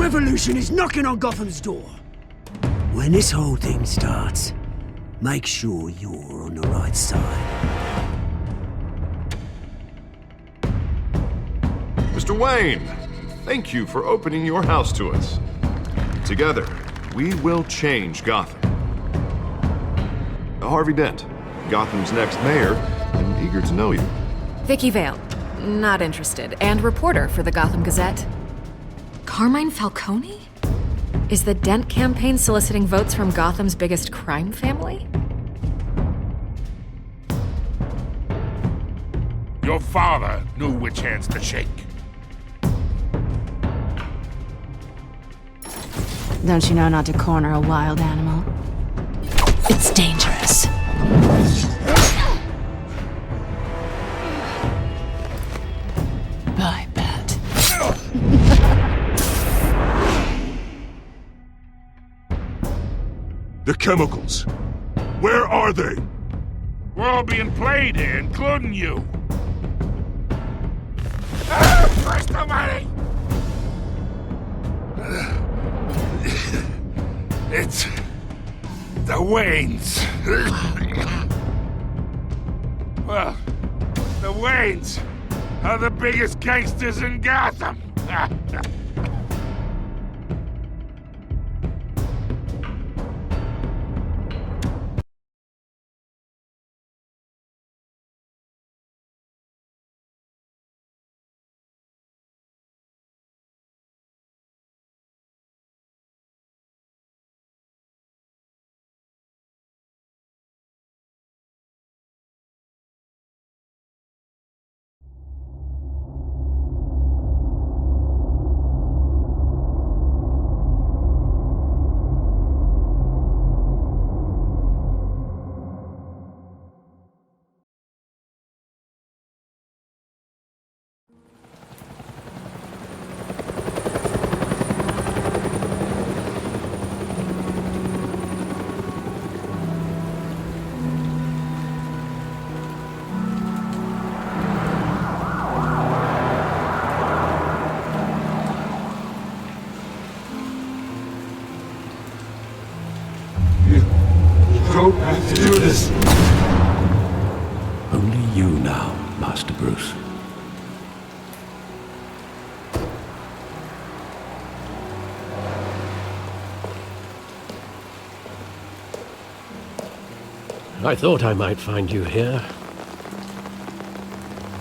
revolution is knocking on Gotham's door. When this whole thing starts, make sure you're on the right side. Mr. Wayne, thank you for opening your house to us. Together, we will change Gotham. Harvey Dent, Gotham's next mayor, and eager to know you. Vicky Vale, not interested, and reporter for the Gotham Gazette. Carmine Falcone? Is the Dent campaign soliciting votes from Gotham's biggest crime family? Your father knew which hands to shake. Don't you know not to corner a wild animal? It's dangerous. I bet. The chemicals. Where are they? We're all being played here, including you. Where's the money? It's the Waynes. Well, the Waynes are the biggest gangsters in Gotham. Don't have to do this. Only you now, Master Bruce. I thought I might find you here.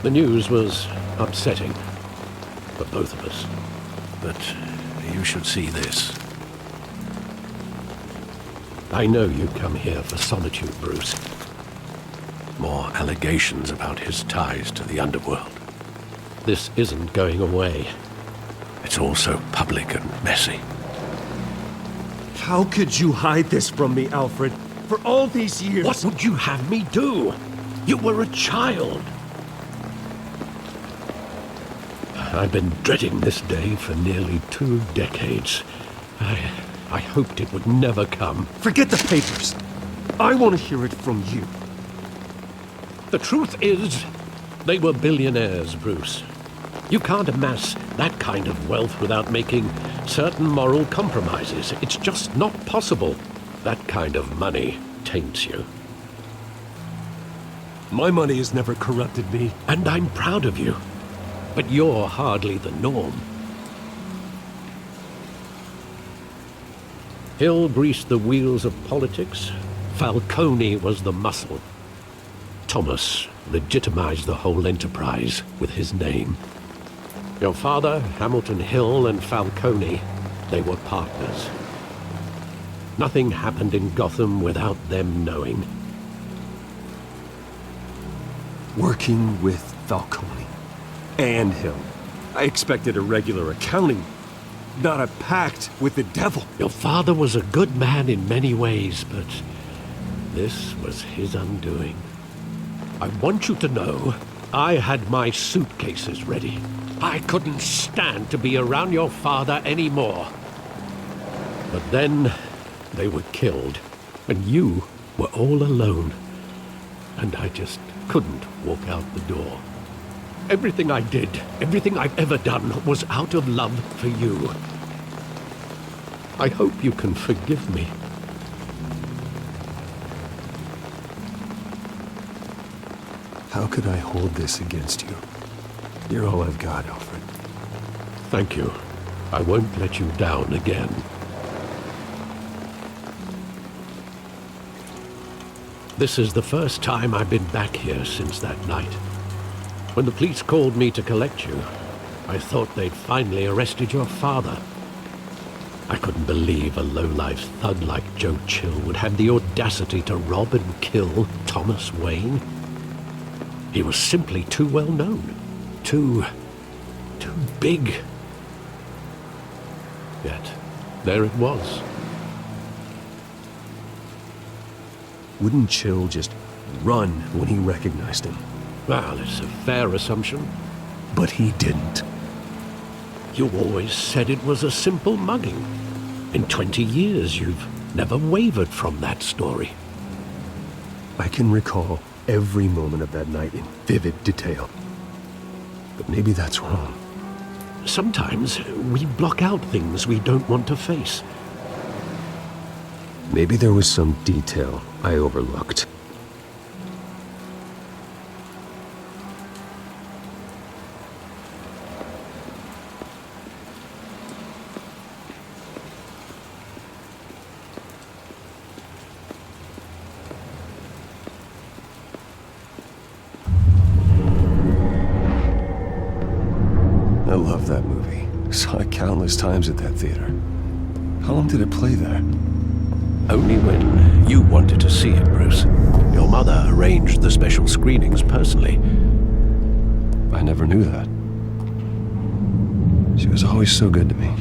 The news was upsetting for both of us. But you should see this. I know you come here for solitude, Bruce. More allegations about his ties to the underworld. This isn't going away. It's all so public and messy. How could you hide this from me, Alfred? For all these years... What would you have me do? You were a child. I've been dreading this day for nearly 2 decades. I hoped it would never come. Forget the papers. I want to hear it from you. The truth is, they were billionaires, Bruce. You can't amass that kind of wealth without making certain moral compromises. It's just not possible. That kind of money taints you. My money has never corrupted me. And I'm proud of you. But you're hardly the norm. Hill greased the wheels of politics. Falcone was the muscle. Thomas legitimized the whole enterprise with his name. Your father, Hamilton Hill, and Falcone, they were partners. Nothing happened in Gotham without them knowing. Working with Falcone and Hill. I expected a regular accounting, not a pact with the devil. Your father was a good man in many ways, but this was his undoing. I want you to know, I had my suitcases ready. I couldn't stand to be around your father anymore. But then, they were killed, and you were all alone. And I just couldn't walk out the door. Everything I did, everything I've ever done, was out of love for you. I hope you can forgive me. How could I hold this against you? You're all I've got, Alfred. Thank you. I won't let you down again. This is the first time I've been back here since that night. When the police called me to collect you, I thought they'd finally arrested your father. I couldn't believe a low-life thug like Joe Chill would have the audacity to rob and kill Thomas Wayne. He was simply too well known. Too big. Yet, there it was. Wouldn't Chill just run when he recognized him? Well, it's a fair assumption. But he didn't. You always said it was a simple mugging. In 20 years, you've never wavered from that story. I can recall every moment of that night in vivid detail. But maybe that's wrong. Sometimes we block out things we don't want to face. Maybe there was some detail I overlooked. I love that movie. Saw it countless times at that theater. How long did it play there? Only when you wanted to see it, Bruce. Your mother arranged the special screenings personally. I never knew that. She was always so good to me.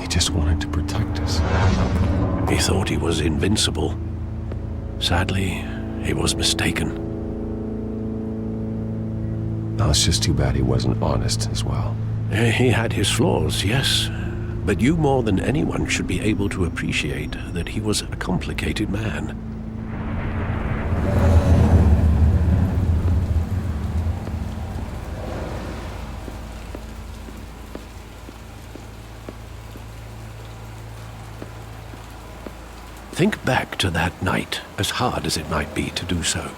Just wanted to protect us. He thought he was invincible. Sadly, he was mistaken. Oh, it's just too bad he wasn't honest as well. He had his flaws, yes. But you more than anyone should be able to appreciate that he was a complicated man. Think back to that night, as hard as it might be to do so.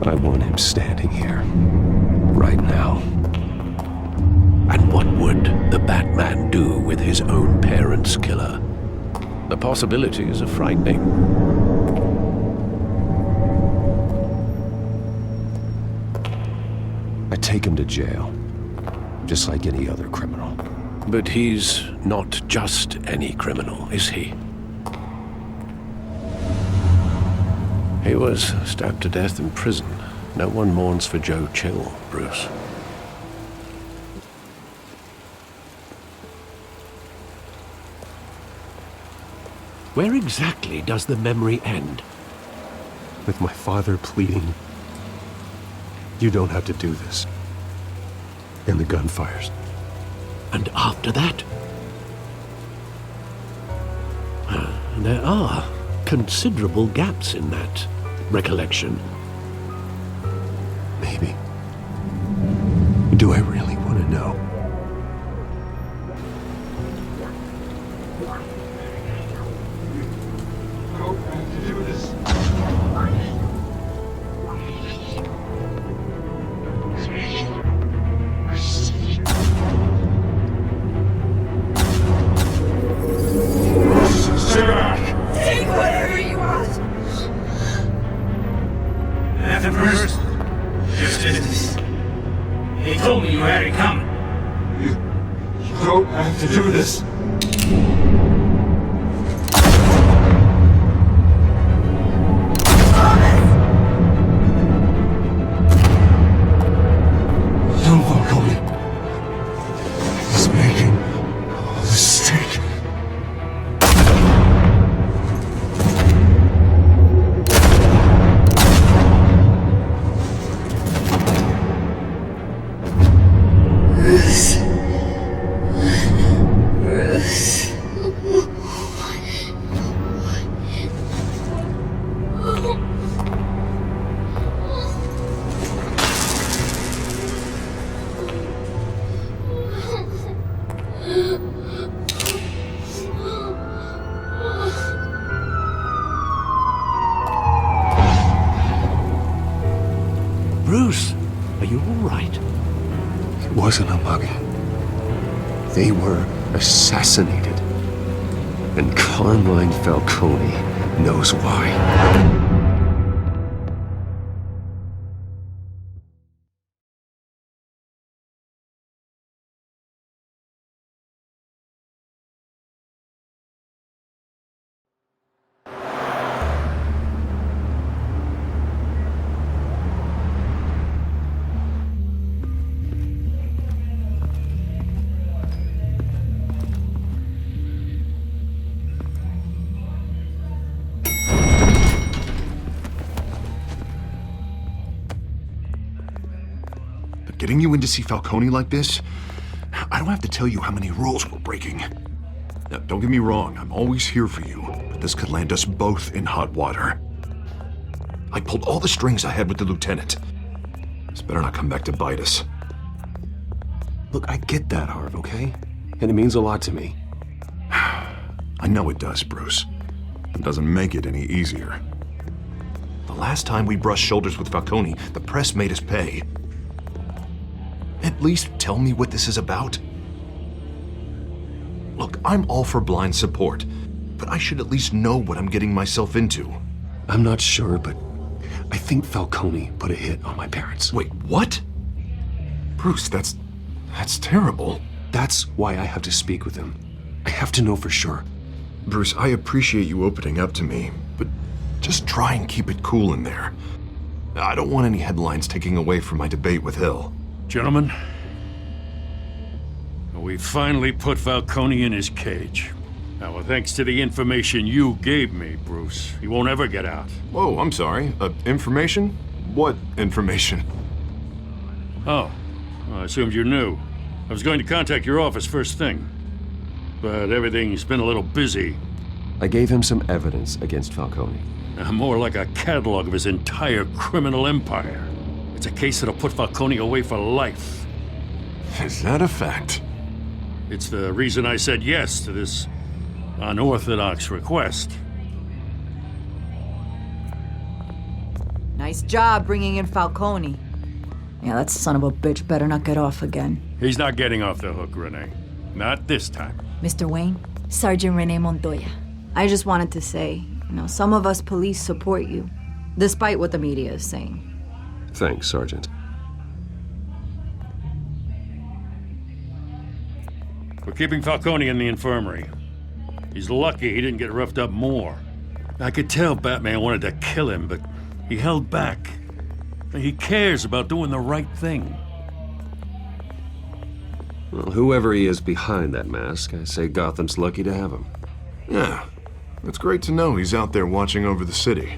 I want him standing here, right now. And what would the Batman do with his own parents' killer? The possibilities are frightening. I take him to jail, just like any other criminal. But he's not just any criminal, is he? He was stabbed to death in prison. No one mourns for Joe Chill, Bruce. Where exactly does the memory end? With my father pleading, "You don't have to do this." And the gunfires. And after that? There are considerable gaps in that recollection. Maybe. Do I really want to know? Take whatever you want. Nothing first. Just business. He told me you had it coming. You don't have to do this. right? It wasn't a mugging. They were assassinated. And Carmine Falcone knows why. Getting you in to see Falcone like this? I don't have to tell you how many rules we're breaking. Now, don't get me wrong, I'm always here for you, but this could land us both in hot water. I pulled all the strings I had with the lieutenant. This better not come back to bite us. Look, I get that, Harv, okay? And it means a lot to me. I know it does, Bruce. It doesn't make it any easier. The last time we brushed shoulders with Falcone, the press made us pay. At least tell me what this is about. Look, I'm all for blind support, but I should at least know what I'm getting myself into. I'm not sure, but I think Falcone put a hit on my parents. Wait, what? Bruce, that's terrible. That's why I have to speak with him. I have to know for sure. Bruce, I appreciate you opening up to me, but just try and keep it cool in there. I don't want any headlines taking away from my debate with Hill. Gentlemen, we finally put Falcone in his cage. Now, thanks to the information you gave me, Bruce, he won't ever get out. Whoa, I'm sorry. Information? What information? Oh, well, I assumed you knew. I was going to contact your office first thing, but everything's been a little busy. I gave him some evidence against Falcone. More like a catalog of his entire criminal empire. It's a case that'll put Falcone away for life. Is that a fact? It's the reason I said yes to this unorthodox request. Nice job bringing in Falcone. Yeah, that son of a bitch better not get off again. He's not getting off the hook, Renee. Not this time. Mr. Wayne, Sergeant Renee Montoya. I just wanted to say, some of us police support you, despite what the media is saying. Thanks, Sergeant. We're keeping Falcone in the infirmary. He's lucky he didn't get roughed up more. I could tell Batman wanted to kill him, but he held back. He cares about doing the right thing. Well, whoever he is behind that mask, I say Gotham's lucky to have him. Yeah, it's great to know he's out there watching over the city.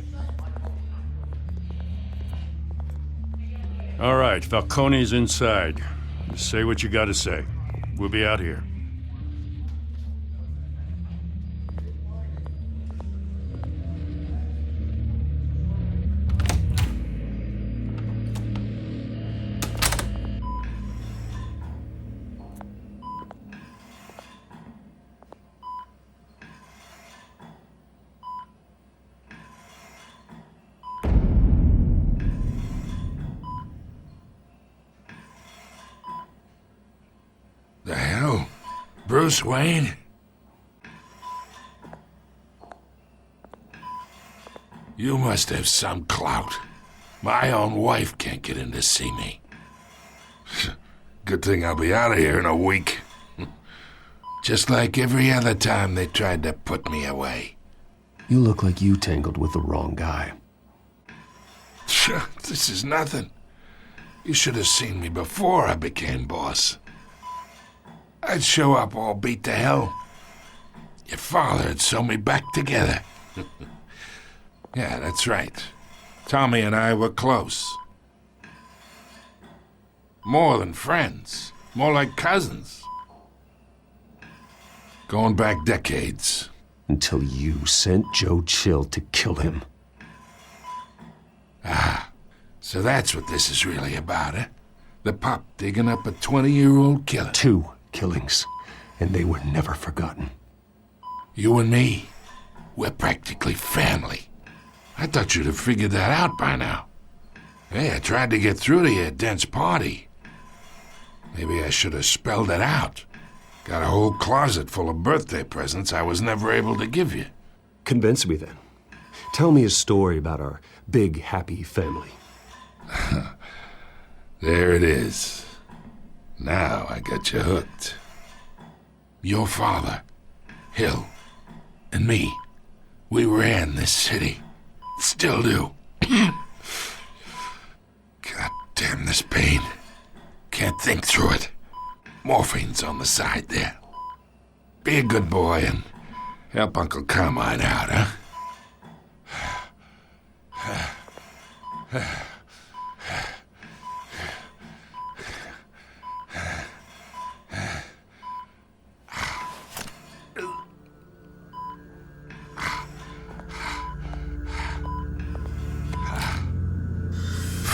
All right, Falcone's inside. Just say what you gotta say. We'll be out here. The hell? Bruce Wayne? You must have some clout. My own wife can't get in to see me. Good thing I'll be out of here in a week. Just like every other time they tried to put me away. You look like you tangled with the wrong guy. This is nothing. You should have seen me before I became boss. I'd show up all beat to hell. Your father'd sew me back together. Yeah, that's right. Tommy and I were close. More than friends. More like cousins. Going back decades. Until you sent Joe Chill to kill him. Ah, so that's what this is really about, eh? The pup digging up a 20-year-old killer. 2 killings, and they were never forgotten. You and me, we're practically family. I thought you'd have figured that out by now. Hey, I tried to get through to you at Dent's party. Maybe I should have spelled it out. Got a whole closet full of birthday presents I was never able to give you. Convince me then. Tell me a story about our big, happy family. There it is. Now I got you hooked. Your father, Hill, and me, we ran this city. Still do. God damn this pain. Can't think through it. Morphine's on the side there. Be a good boy and help Uncle Carmine out, huh?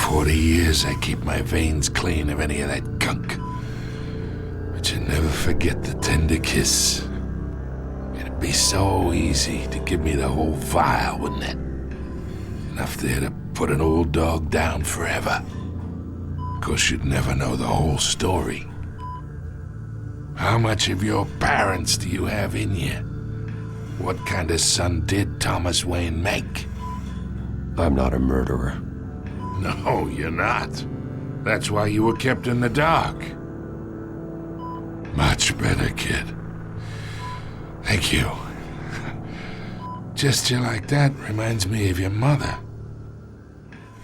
40 years I keep my veins clean of any of that gunk. But you never forget the tender kiss. It'd be so easy to give me the whole vial, wouldn't it? Enough there to put an old dog down forever. Of course, you'd never know the whole story. How much of your parents do you have in you? What kind of son did Thomas Wayne make? I'm not a murderer. No, you're not. That's why you were kept in the dark. Much better, kid. Thank you. Gesture like that reminds me of your mother.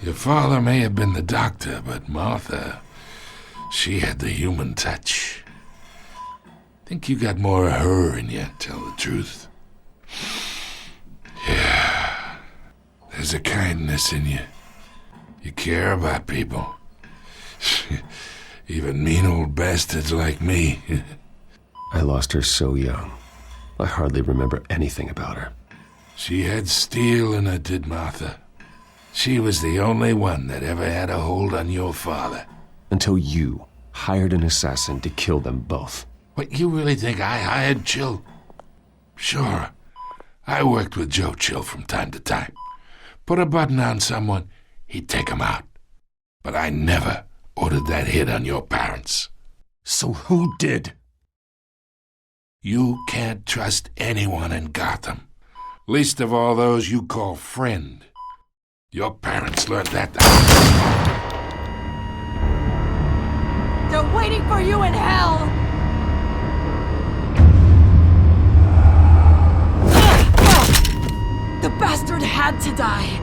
Your father may have been the doctor, but Martha, she had the human touch. Think you got more of her in you, tell the truth. Yeah. There's a kindness in you. You care about people. Even mean old bastards like me. I lost her so young. I hardly remember anything about her. She had steel in her, did Martha. She was the only one that ever had a hold on your father. Until you hired an assassin to kill them both. What, you really think I hired Chill? Sure. I worked with Joe Chill from time to time. Put a button on someone, he'd take him out. But I never ordered that hit on your parents. So who did? You can't trust anyone in Gotham. Least of all those you call friend. Your parents learned that. They're waiting for you in hell! The bastard had to die.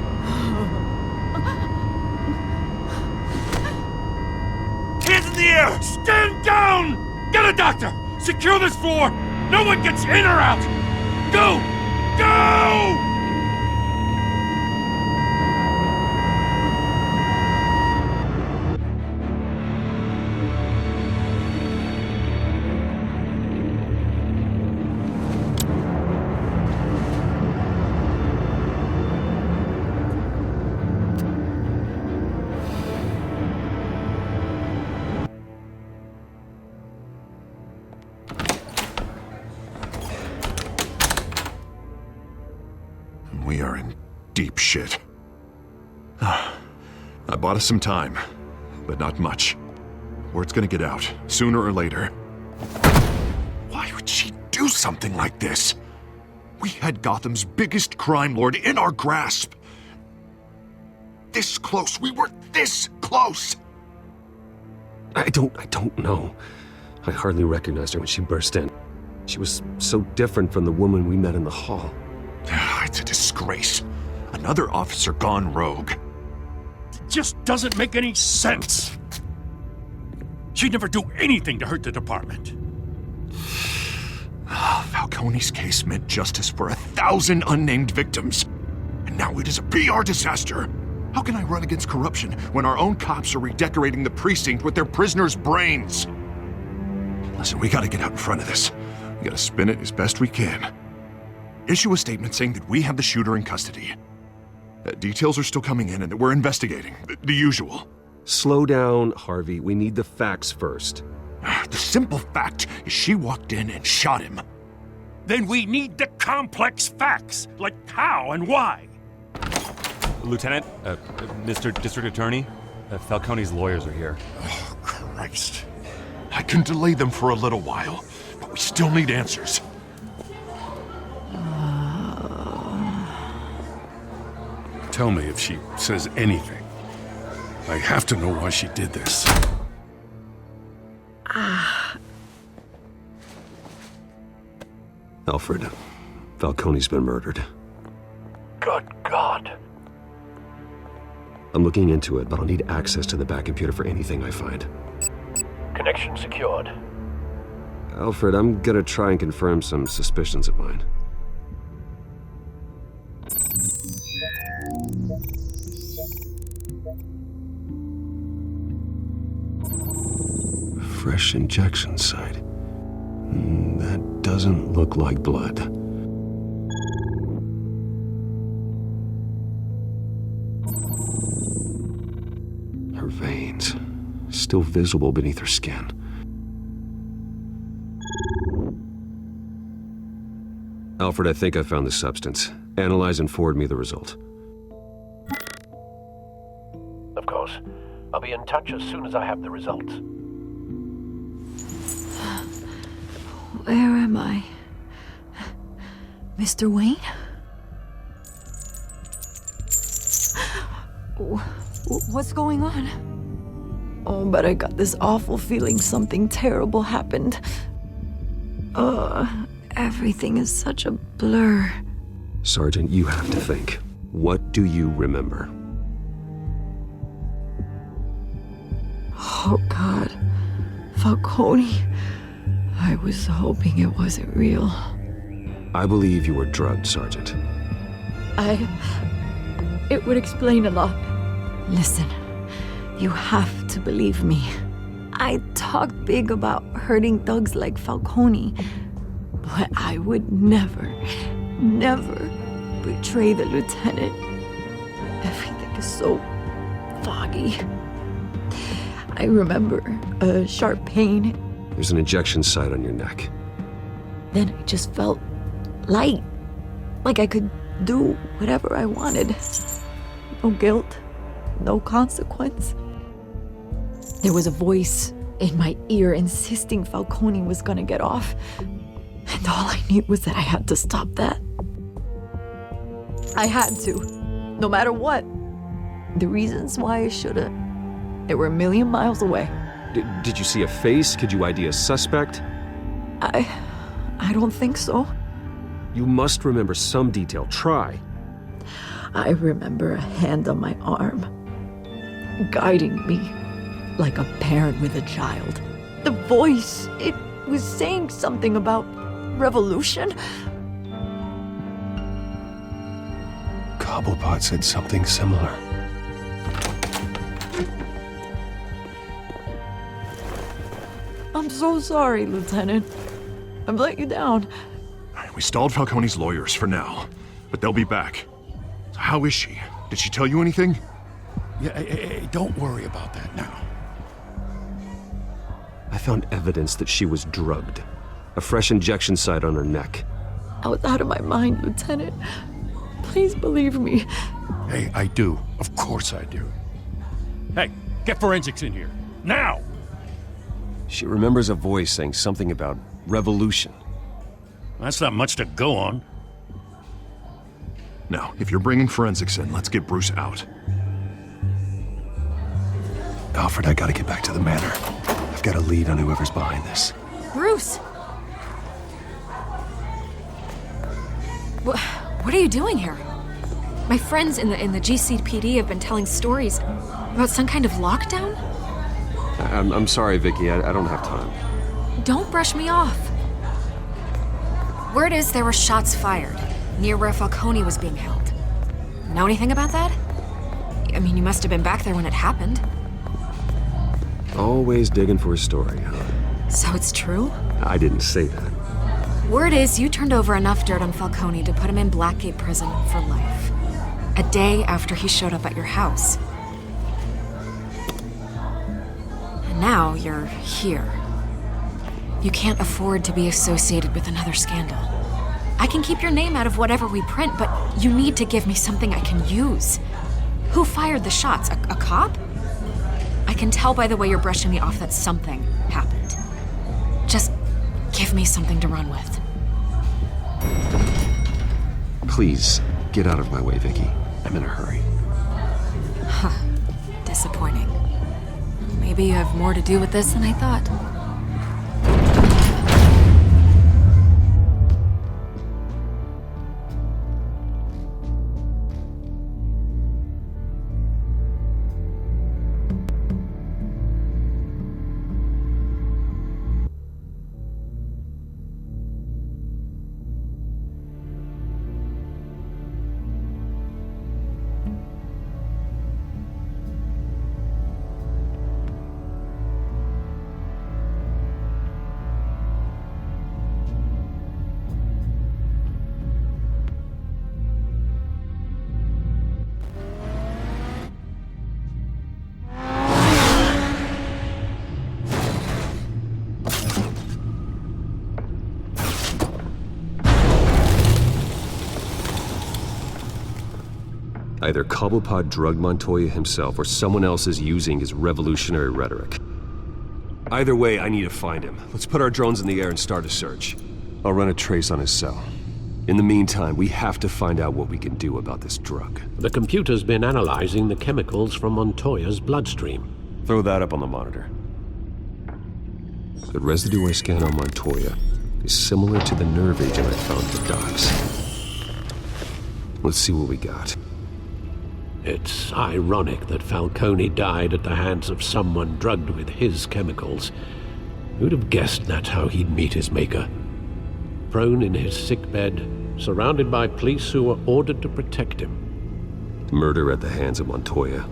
Hands in the air! Stand down! Get a doctor! Secure this floor! No one gets in or out! Go! Go! We are in deep shit. I bought us some time, but not much. Word's gonna get out, sooner or later. Why would she do something like this? We had Gotham's biggest crime lord in our grasp. This close, we were this close! I don't know. I hardly recognized her when she burst in. She was so different from the woman we met in the hall. It's a disgrace. Another officer gone rogue. It just doesn't make any sense. She'd never do anything to hurt the department. Falcone's case meant justice for 1,000 unnamed victims. And now it is a PR disaster. How can I run against corruption when our own cops are redecorating the precinct with their prisoners' brains? Listen, we gotta get out in front of this. We gotta spin it as best we can. Issue a statement saying that we have the shooter in custody. Details are still coming in and that we're investigating. The usual. Slow down, Harvey. We need the facts first. The simple fact is she walked in and shot him. Then we need the complex facts, like how and why. Lieutenant, Mr. District Attorney, Falcone's lawyers are here. Oh, Christ. I can delay them for a little while, but we still need answers. Tell me if she says anything. I have to know why she did this. Alfred, Falcone's been murdered. Good God. I'm looking into it, but I'll need access to the back computer for anything I find. Connection secured. Alfred, I'm gonna try and confirm some suspicions of mine. Fresh injection site. That doesn't look like blood. Her veins, still visible beneath her skin. Alfred, I think I found the substance. Analyze and forward me the result. Of course. I'll be in touch as soon as I have the results. Where am I? Mr. Wayne? What's going on? Oh, but I got this awful feeling something terrible happened. Everything is such a blur. Sergeant, you have to think. What do you remember? Oh, God. Falcone. I was hoping it wasn't real. I believe you were drugged, Sergeant. It would explain a lot. Listen, you have to believe me. I talk big about hurting thugs like Falcone, but I would never betray the lieutenant. Everything is so foggy. I remember a sharp pain. There's an injection site on your neck. Then I just felt light, like I could do whatever I wanted. No guilt, no consequence. There was a voice in my ear insisting Falcone was gonna get off. And all I knew was that I had to stop that. I had to, no matter what. The reasons why I shoulda, they were a million miles away. Did you see a face? Could you ID a suspect? I don't think so. You must remember some detail. Try. I remember a hand on my arm, guiding me like a parent with a child. The voice, it was saying something about revolution. Cobblepott said something similar. I'm so sorry, Lieutenant. I've let you down. We stalled Falcone's lawyers for now, but they'll be back. So how is she? Did she tell you anything? Yeah, hey, don't worry about that now. I found evidence that she was drugged. A fresh injection site on her neck. I was out of my mind, Lieutenant. Please believe me. Hey, I do. Of course I do. Hey, get forensics in here. Now! She remembers a voice saying something about revolution. That's not much to go on. Now, if you're bringing forensics in, let's get Bruce out. Alfred, I gotta get back to the manor. I've got a lead on whoever's behind this. Bruce! What are you doing here? My friends in the GCPD have been telling stories about some kind of lockdown? I'm sorry, Vicky. I don't have time. Don't brush me off. Word is there were shots fired near where Falcone was being held. Know anything about that? I mean, you must have been back there when it happened. Always digging for a story, huh? So it's true? I didn't say that. Word is you turned over enough dirt on Falcone to put him in Blackgate Prison for life. A day after he showed up at your house. And now you're here. You can't afford to be associated with another scandal. I can keep your name out of whatever we print, but you need to give me something I can use. Who fired the shots? A cop? I can tell by the way you're brushing me off that something happened. Just give me something to run with. Please, get out of my way, Vicky. I'm in a hurry. Huh. Disappointing. Maybe you have more to do with this than I thought. Either Cobblepott drugged Montoya himself, or someone else is using his revolutionary rhetoric. Either way, I need to find him. Let's put our drones in the air and start a search. I'll run a trace on his cell. In the meantime, we have to find out what we can do about this drug. The computer's been analyzing the chemicals from Montoya's bloodstream. Throw that up on the monitor. The residue I scanned on Montoya is similar to the nerve agent I found at the docks. Let's see what we got. It's ironic that Falcone died at the hands of someone drugged with his chemicals. Who'd have guessed that's how he'd meet his maker? Prone in his sickbed, surrounded by police who were ordered to protect him. Murder at the hands of Montoya.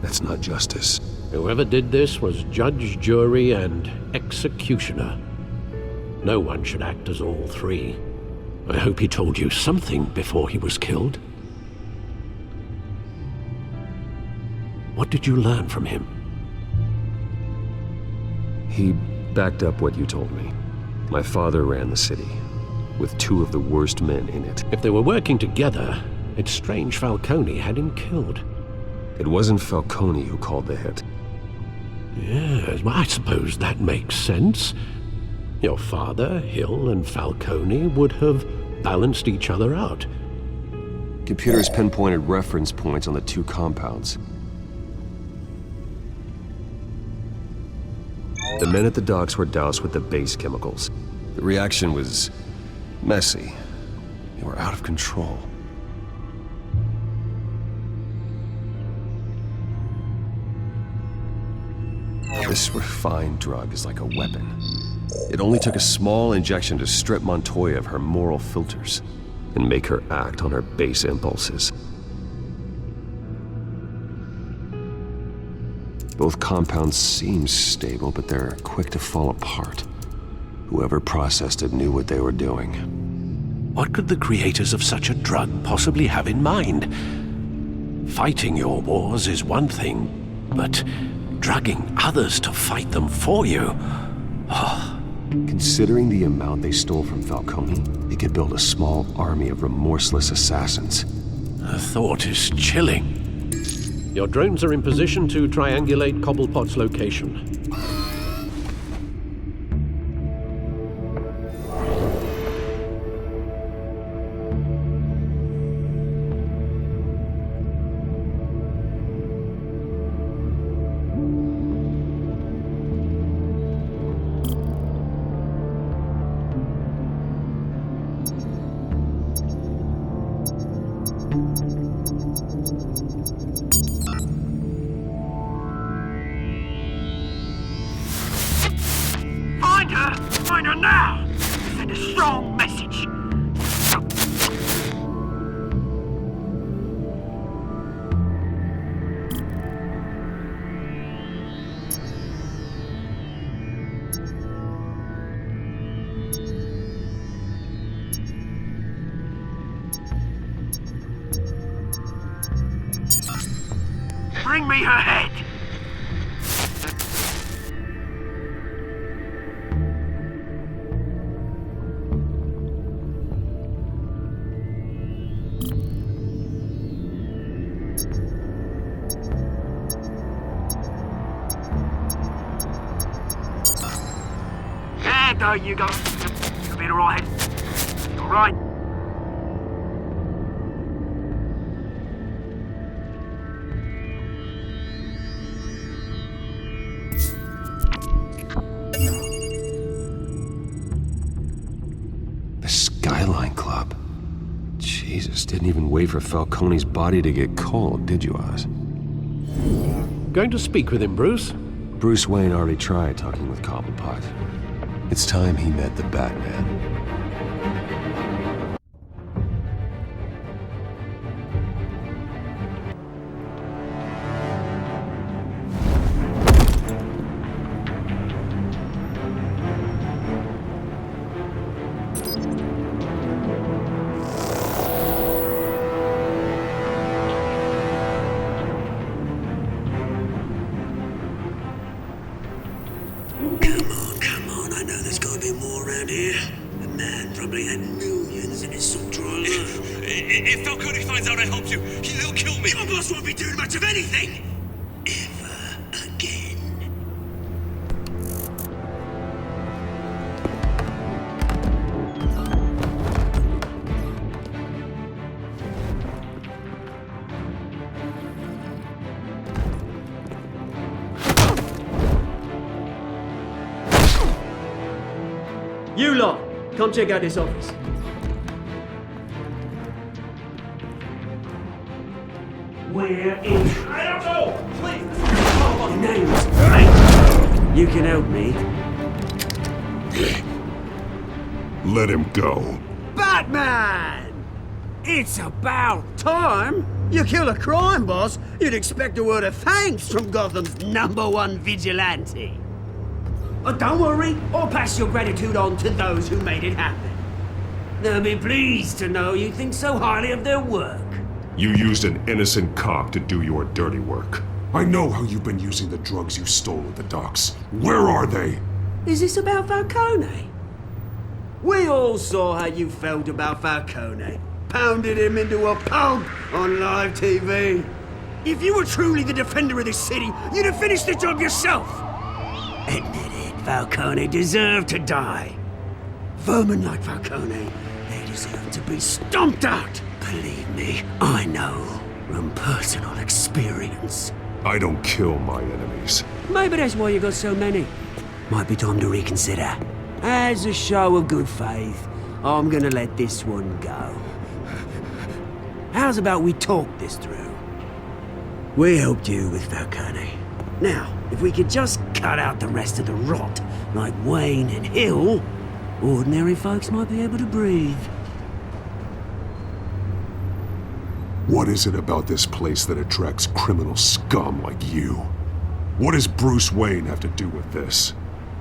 That's not justice. Whoever did this was judge, jury, and executioner. No one should act as all three. I hope he told you something before he was killed. What did you learn from him? He backed up what you told me. My father ran the city, with two of the worst men in it. If they were working together, it's strange Falcone had him killed. It wasn't Falcone who called the hit. Yes, well, I suppose that makes sense. Your father, Hill, and Falcone would have balanced each other out. Computers pinpointed reference points on the two compounds. The men at the docks were doused with the base chemicals. The reaction was messy. They were out of control. This refined drug is like a weapon. It only took a small injection to strip Montoya of her moral filters and make her act on her base impulses. Both compounds seem stable, but they're quick to fall apart. Whoever processed it knew what they were doing. What could the creators of such a drug possibly have in mind? Fighting your wars is one thing, but drugging others to fight them for you? Oh. Considering the amount they stole from Falcone, they could build a small army of remorseless assassins. The thought is chilling. Your drones are in position to triangulate Cobblepott's location. Find her now! Send a strong message! Bring me her head! There, there you go. You'll be alright. Alright. The Skyline Club. Jesus, didn't even wait for Falcone's body to get cold, did you, Oz? Going to speak with him, Bruce? Bruce Wayne already tried talking with Cobblepott. It's time he met the Batman. Come on, I know there's gotta be more around here. The man probably had millions in his salt drawer. If Falcone finds out I helped you, he'll kill me. Your boss won't be doing much of anything! Ever again. You lot, come check out this office. Where is... I don't know! Please! Your name's right. You can help me. Let him go. Batman! It's about time. You kill a crime boss, you'd expect a word of thanks from Gotham's #1 vigilante. But don't worry, I'll pass your gratitude on to those who made it happen. They'll be pleased to know you think so highly of their work. You used an innocent cop to do your dirty work. I know how you've been using the drugs you stole at the docks. Where are they? Is this about Falcone? We all saw how you felt about Falcone. Pounded him into a pulp on live TV. If you were truly the defender of this city, you'd have finished the job yourself. Admit it, Falcone deserved to die. Vermin like Falcone, they deserve to be stomped out. Believe me, I know from personal experience. I don't kill my enemies. Maybe that's why you got so many. Might be time to reconsider. As a show of good faith, I'm gonna let this one go. How's about we talk this through? We helped you with Falcone. Now, if we could just cut out the rest of the rot, like Wayne and Hill, ordinary folks might be able to breathe. What is it about this place that attracts criminal scum like you? What does Bruce Wayne have to do with this?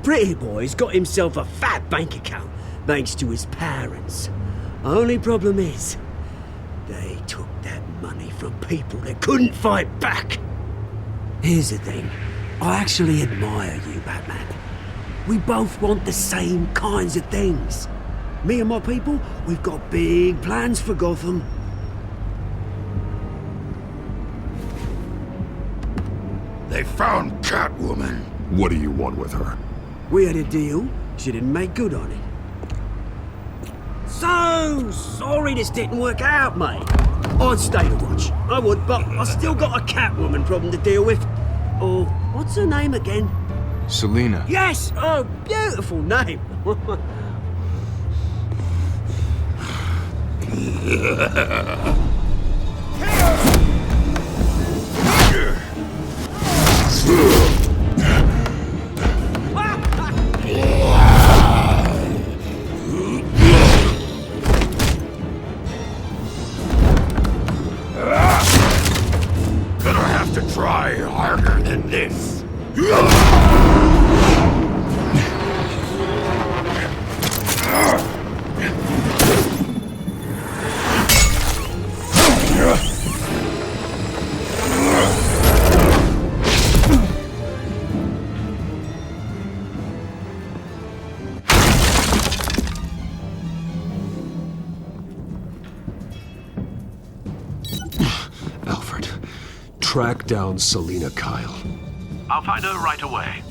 Pretty Boy's got himself a fat bank account, thanks to his parents. Only problem is, they took that money from people that couldn't fight back. Here's the thing, I actually admire you, Batman. We both want the same kinds of things. Me and my people, we've got big plans for Gotham. They found Catwoman. What do you want with her? We had a deal, she didn't make good on it. So sorry this didn't work out, mate. I'd stay to watch, I would, but I still got a Catwoman problem to deal with. Oh, what's her name again? Selena. Yes! Oh, beautiful name. Gonna have to try harder than this. track down Selina Kyle. I'll find her right away.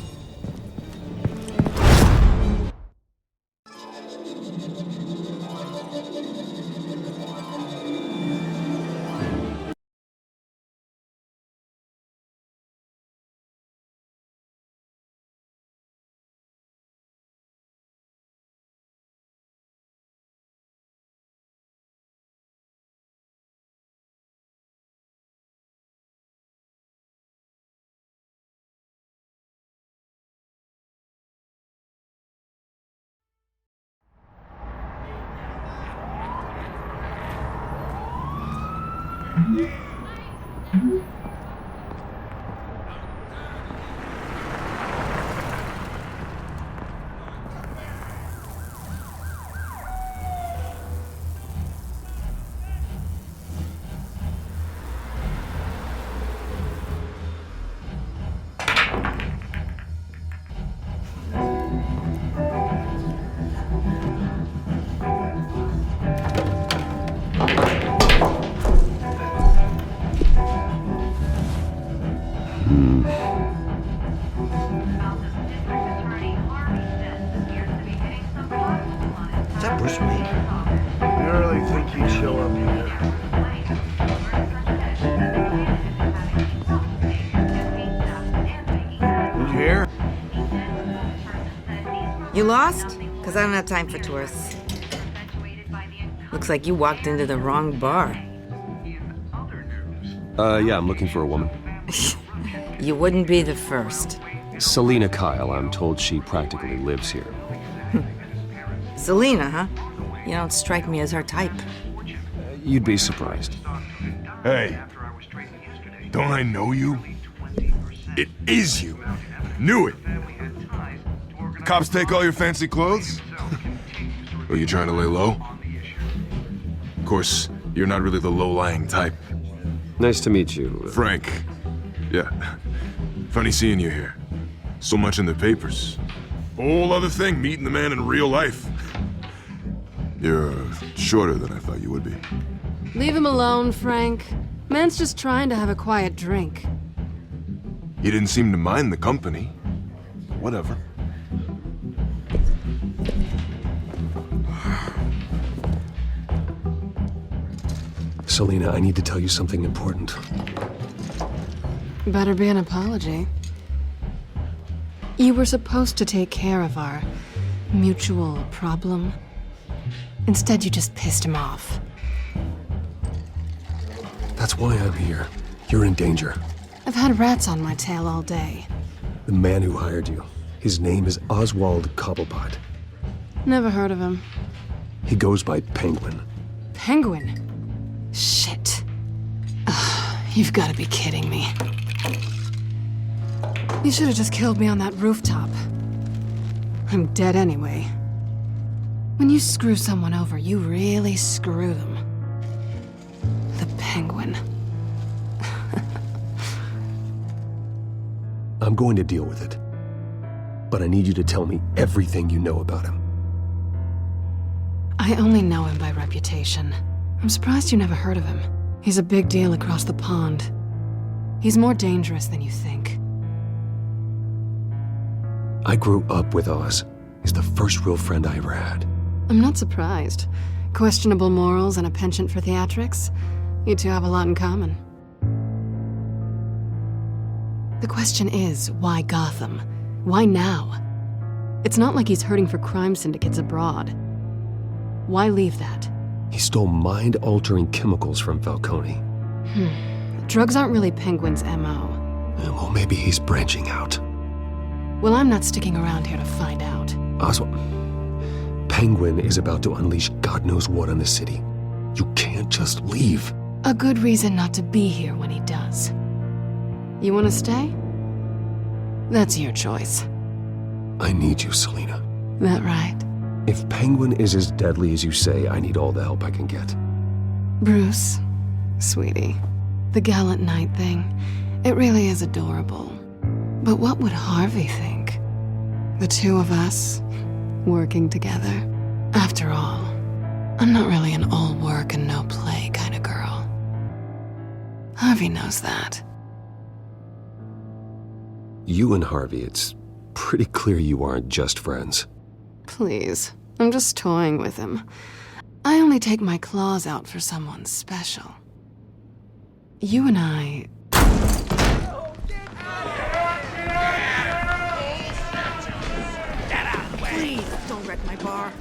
That was me. You really think he'd show up here? Did you hear? You lost? Because I don't have time for tourists. Looks like you walked into the wrong bar. Yeah, I'm looking for a woman. You wouldn't be the first. Selina Kyle, I'm told she practically lives here. Selina, huh? You don't strike me as her type. You'd be surprised. Hey, don't I know you? It is you. Knew it. Cops take all your fancy clothes? Are you trying to lay low? Of course, you're not really the low-lying type. Nice to meet you. Frank. Yeah. Funny seeing you here. So much in the papers. Whole other thing, meeting the man in real life. You're shorter than I thought you would be. Leave him alone, Frank. Man's just trying to have a quiet drink. He didn't seem to mind the company. Whatever. Selina, I need to tell you something important. Better be an apology. You were supposed to take care of our mutual problem. Instead, you just pissed him off. That's why I'm here. You're in danger. I've had rats on my tail all day. The man who hired you, his name is Oswald Cobblepott. Never heard of him. He goes by Penguin. Penguin? Shit. Ugh, you've got to be kidding me. You should have just killed me on that rooftop. I'm dead anyway. When you screw someone over, you really screw them. The Penguin. I'm going to deal with it. But I need you to tell me everything you know about him. I only know him by reputation. I'm surprised you never heard of him. He's a big deal across the pond. He's more dangerous than you think. I grew up with Oz. He's the first real friend I ever had. I'm not surprised. Questionable morals and a penchant for theatrics. You two have a lot in common. The question is, why Gotham? Why now? It's not like he's hurting for crime syndicates abroad. Why leave that? He stole mind-altering chemicals from Falcone. Drugs aren't really Penguin's MO. Well, maybe he's branching out. Well, I'm not sticking around here to find out. Oswald, Penguin is about to unleash God knows what on the city. You can't just leave. A good reason not to be here when he does. You want to stay? That's your choice. I need you, Selina. That right? If Penguin is as deadly as you say, I need all the help I can get. Bruce, sweetie, the gallant knight thing, it really is adorable. But what would Harvey think? The two of us, working together. After all, I'm not really an all work and no play kind of girl. Harvey knows that. You and Harvey, it's pretty clear you aren't just friends. Please, I'm just toying with him. I only take my claws out for someone special. You and I... Please, don't wreck my bar.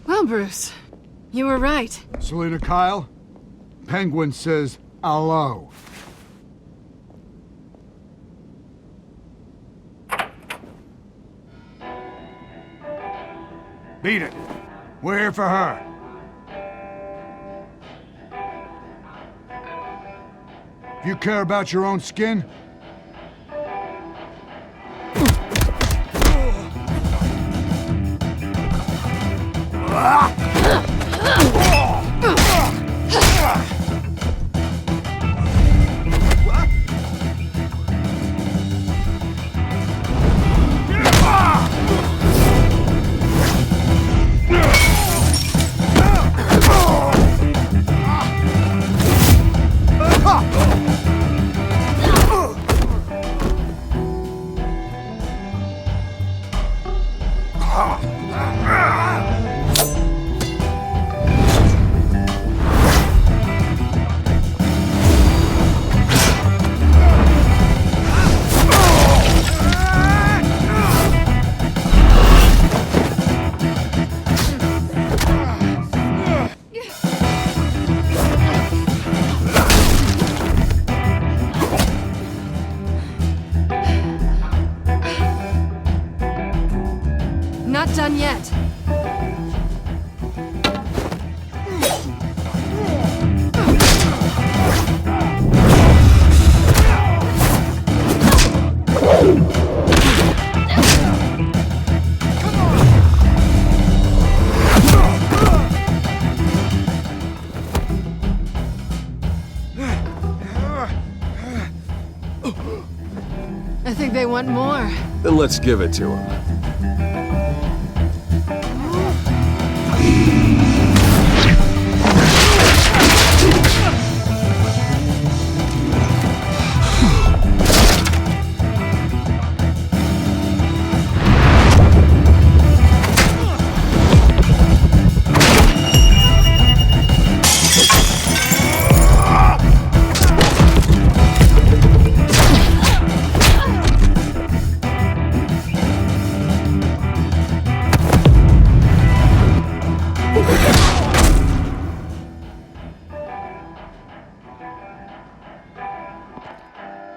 Well, Bruce, you were right. Selena Kyle, Penguin says hello. Beat it. We're here for her. If you care about your own skin, not done yet. I think they want more. Then let's give it to them.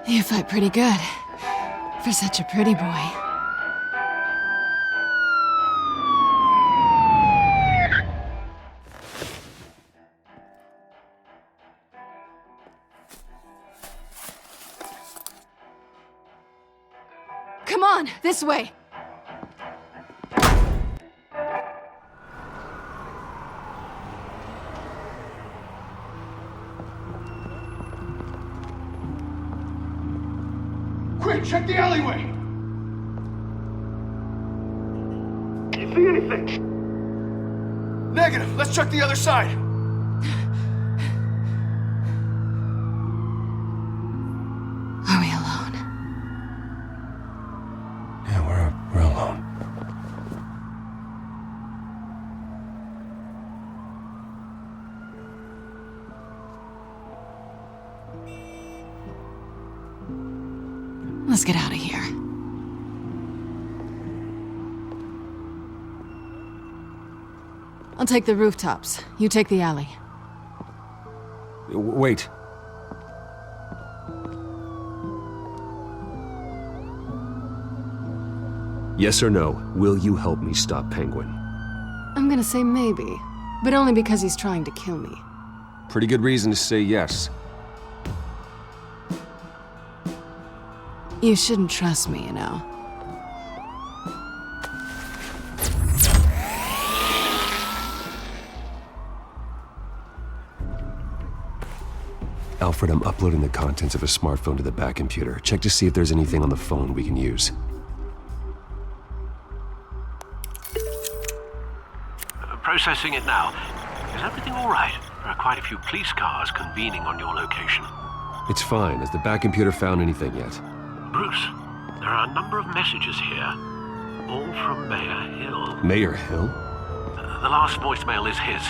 You fight pretty good. For such a pretty boy. Come on, this way. quick, check the alleyway! You see anything? Negative. Let's check the other side. Are we alone? Yeah, we're alone. Let's get out of here. I'll take the rooftops. You take the alley. Wait. Yes or no, will you help me stop Penguin? I'm gonna say maybe, but only because he's trying to kill me. Pretty good reason to say yes. You shouldn't trust me, you know. Alfred, I'm uploading the contents of a smartphone to the back computer. Check to see if there's anything on the phone we can use. Processing it now. Is everything all right? There are quite a few police cars convening on your location. It's fine. Has the back computer found anything yet? Bruce, there are a number of messages here, all from Mayor Hill. Mayor Hill? The last voicemail is his.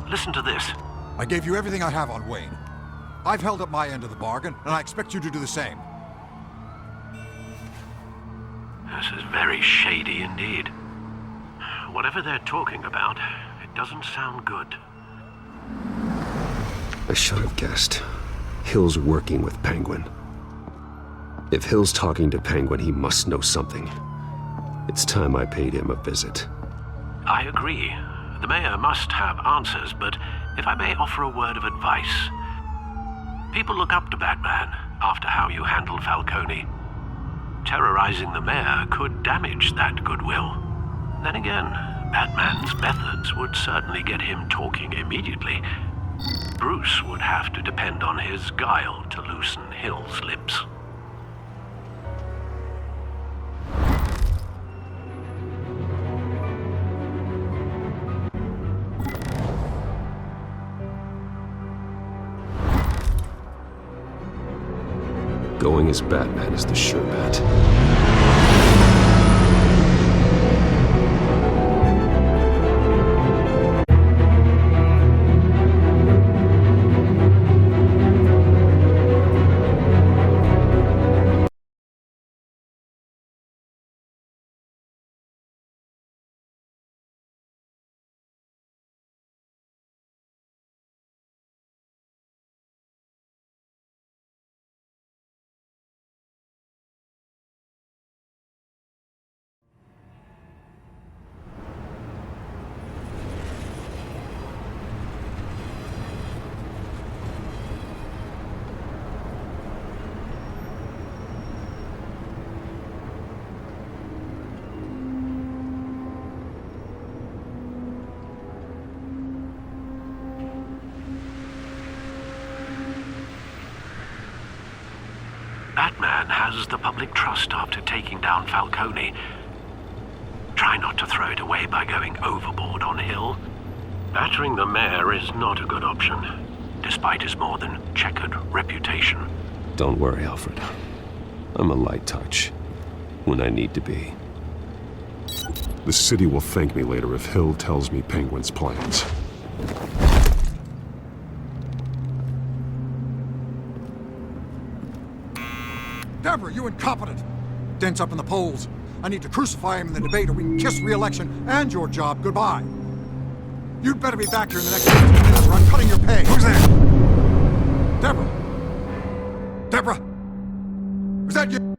Listen to this. I gave you everything I have on Wayne. I've held up my end of the bargain, and I expect you to do the same. This is very shady indeed. Whatever they're talking about, it doesn't sound good. I should have guessed. Hill's working with Penguin. If Hill's talking to Penguin, he must know something. It's time I paid him a visit. I agree. The mayor must have answers, but if I may offer a word of advice. People look up to Batman after how you handled Falcone. Terrorizing the mayor could damage that goodwill. Then again, Batman's methods would certainly get him talking immediately. Bruce would have to depend on his guile to loosen Hill's lips. Going as Batman is the sure bet. Batman has the public trust after taking down Falcone. Try not to throw it away by going overboard on Hill. Battering the mayor is not a good option, despite his more than checkered reputation. Don't worry, Alfred. I'm a light touch when I need to be. The city will thank me later if Hill tells me Penguin's plans. Deborah, you incompetent! Dent's up in the polls. I need to crucify him in the debate or we can kiss re-election and your job goodbye. You'd better be back here in the next 15 minutes or I'm cutting your pay. Who's there? Deborah? Deborah? Is that you?